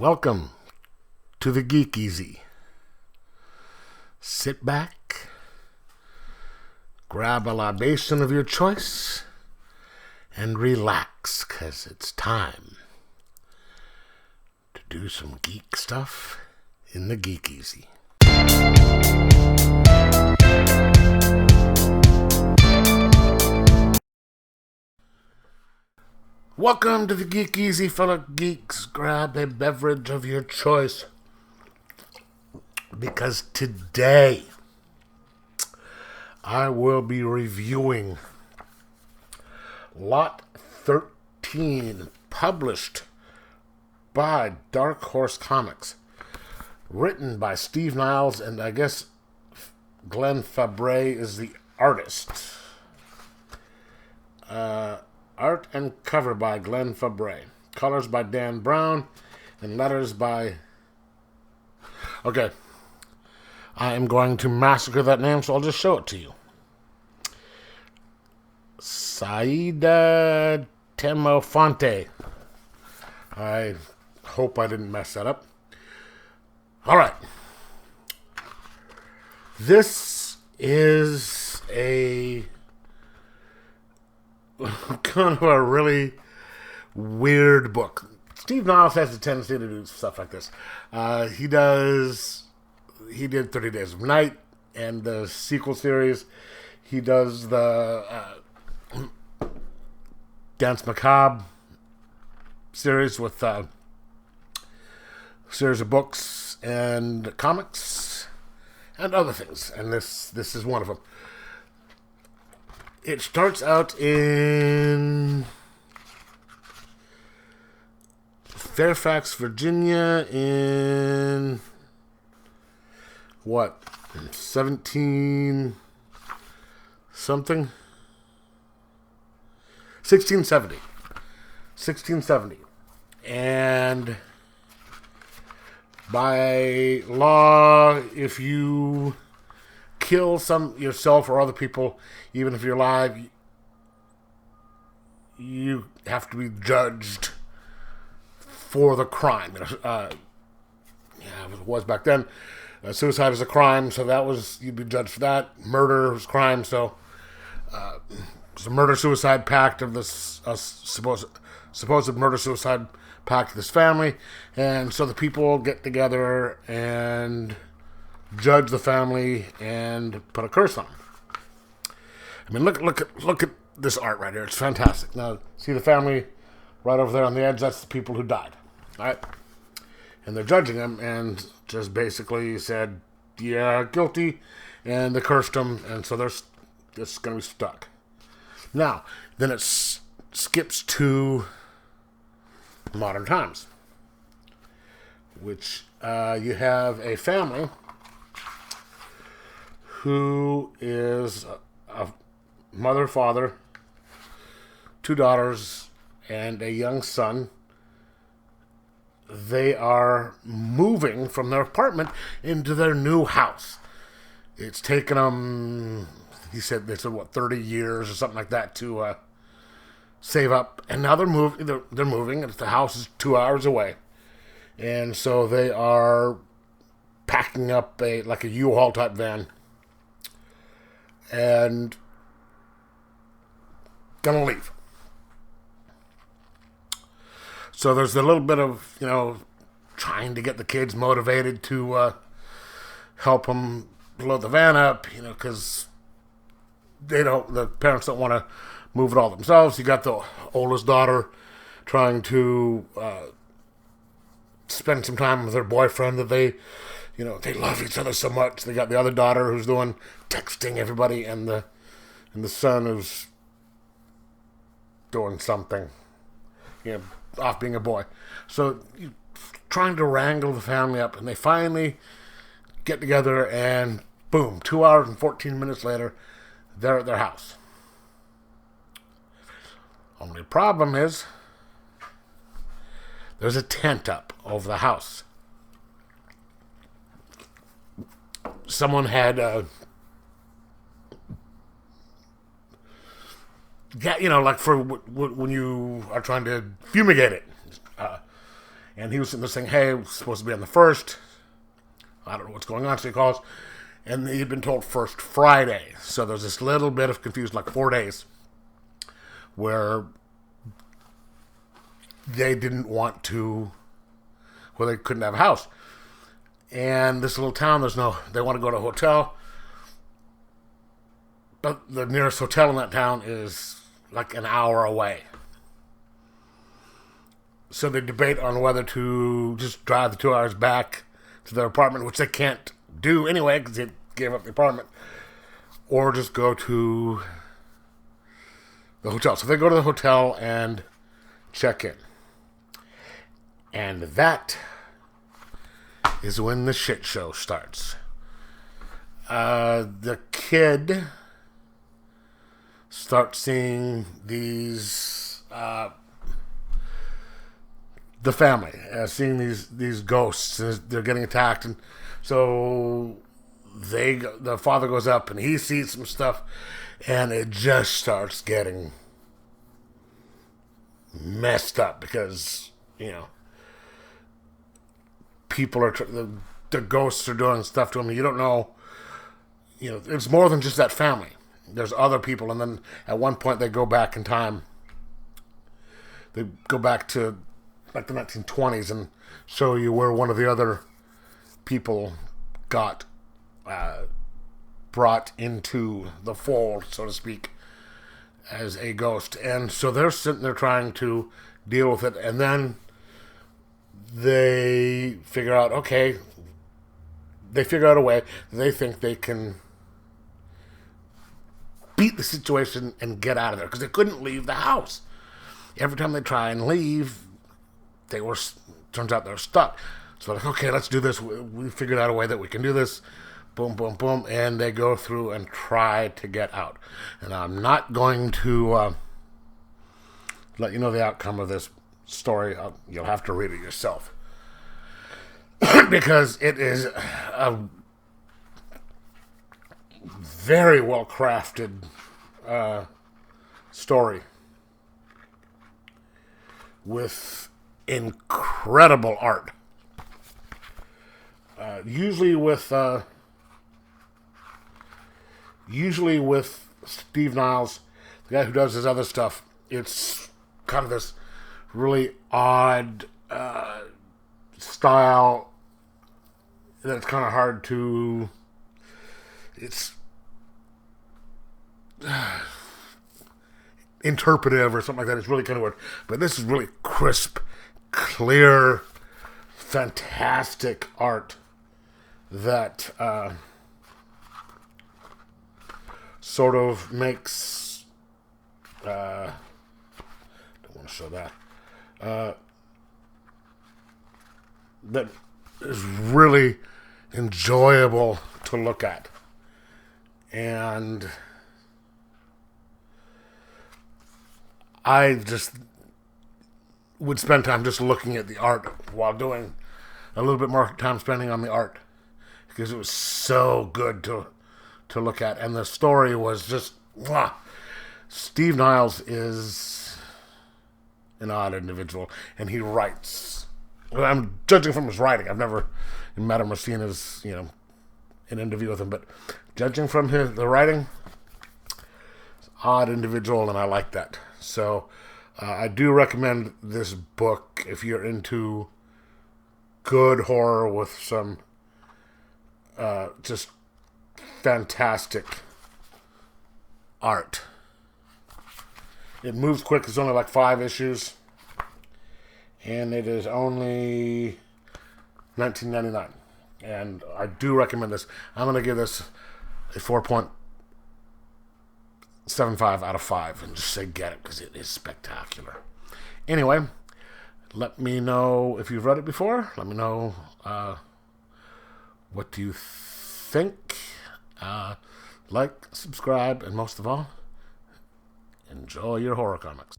Welcome to the Geek Easy. Sit back, grab a libation of your choice, and relax, 'cause it's time to do some geek stuff in the Geek Easy. Welcome to the Geek Easy, fellow geeks. Grab a beverage of your choice, because today I will be reviewing Lot 13, published by Dark Horse Comics, written by Steve Niles, and I guess Glenn Fabre is the artist. Art and cover by Glenn Fabre. Colors by Dan Brown. And letters by... Okay. I am going to massacre that name, so I'll just show it to you. Saida Temofonte. I hope I didn't mess that up. Alright. This is a... kind of a really weird book. Steve Niles has a tendency to do stuff like this. He did 30 Days of Night and the sequel series. He does the Dance Macabre series with series of books and comics and other things. And this is one of them. It starts out in Fairfax, Virginia in 17 something? 1670. And by law, if you kill yourself or other people, even if you're alive, you have to be judged for the crime. It was back then. Suicide is a crime, so you'd be judged for that. Murder was a crime, so it's a murder-suicide pact of this supposed murder-suicide pact of this family, and so the people get together and judge the family and put a curse on them. I mean, look at this art right here. It's fantastic. Now, see the family right over there on the edge? That's the people who died. All right? And they're judging them and just basically said, yeah, guilty, and they cursed them, and so they're just going to be stuck. Now, then it skips to modern times, which you have a family who is a mother, father, 2 daughters, and a young son. They are moving from their apartment into their new house. It's taken them, they said 30 years or something like that to save up. And now they're moving. The house is 2 hours away. And so they are packing up a U-Haul type van and gonna leave. So there's a little bit of, trying to get the kids motivated to help them load the van up, because the parents don't want to move it all themselves. You got the oldest daughter trying to spend some time with her boyfriend that they love each other so much. They got the other daughter who's doing texting everybody, and the son who's doing something, off being a boy. So trying to wrangle the family up, and they finally get together, and boom, 2 hours and 14 minutes later, they're at their house. Only problem is there's a tent up over the house. Someone had for when you are trying to fumigate it. And he was sitting there saying, hey, we're supposed to be on the 1st. I don't know what's going on, so he calls. And he'd been told first Friday. So there's this little bit of confusion, like 4 days, where they didn't want to, well, they couldn't have a house. And this little town, they want to go to a hotel. But the nearest hotel in that town is like an hour away. So they debate on whether to just drive the 2 hours back to their apartment, which they can't do anyway because they gave up the apartment, or just go to the hotel. So they go to the hotel and check in. And that is when the shit show starts. The kid starts seeing these, the family, seeing these ghosts. They're getting attacked, and so the father goes up and he sees some stuff, and it just starts getting messed up because, you know, people are the ghosts are doing stuff to him. You don't know, you know, it's more than just that family. There's other people, and then at one point they go back in time. They go back to like the 1920s and show you where one of the other people got brought into the fold, so to speak, as a ghost. And so they're sitting there trying to deal with it, and then they figure out, okay, they figure out a way. They think they can beat the situation and get out of there because they couldn't leave the house. Every time they try and leave, turns out they're stuck. So they're like, okay, let's do this. We figured out a way that we can do this. Boom, boom, boom. And they go through and try to get out. And I'm not going to let you know the outcome of this story. You'll have to read it yourself. Because it is a very well crafted story with incredible art. Usually with Steve Niles, the guy who does his other stuff, it's kind of this really odd style that it's kind of hard to. It's interpretive or something like that. It's really kind of weird. But this is really crisp, clear, fantastic art that sort of makes. Don't want to show that. That is really enjoyable to look at. And I just would spend time just looking at the art while doing a little bit more time spending on the art because it was so good to look at. And the story was just, mwah. Steve Niles is an odd individual, and he writes. Well, I'm judging from his writing. I've never met him or seen his, an interview with him, but judging from the writing, odd individual, and I like that. So I do recommend this book if you're into good horror with some just fantastic art. It moves quick. It's only like 5 issues, and it is only $19.99. And I do recommend this. I'm going to give this a 4.75 out of 5 and just say get it because it is spectacular. Anyway, let me know if you've read it before. Let me know what do you think. Like, subscribe, and most of all, enjoy your horror comics.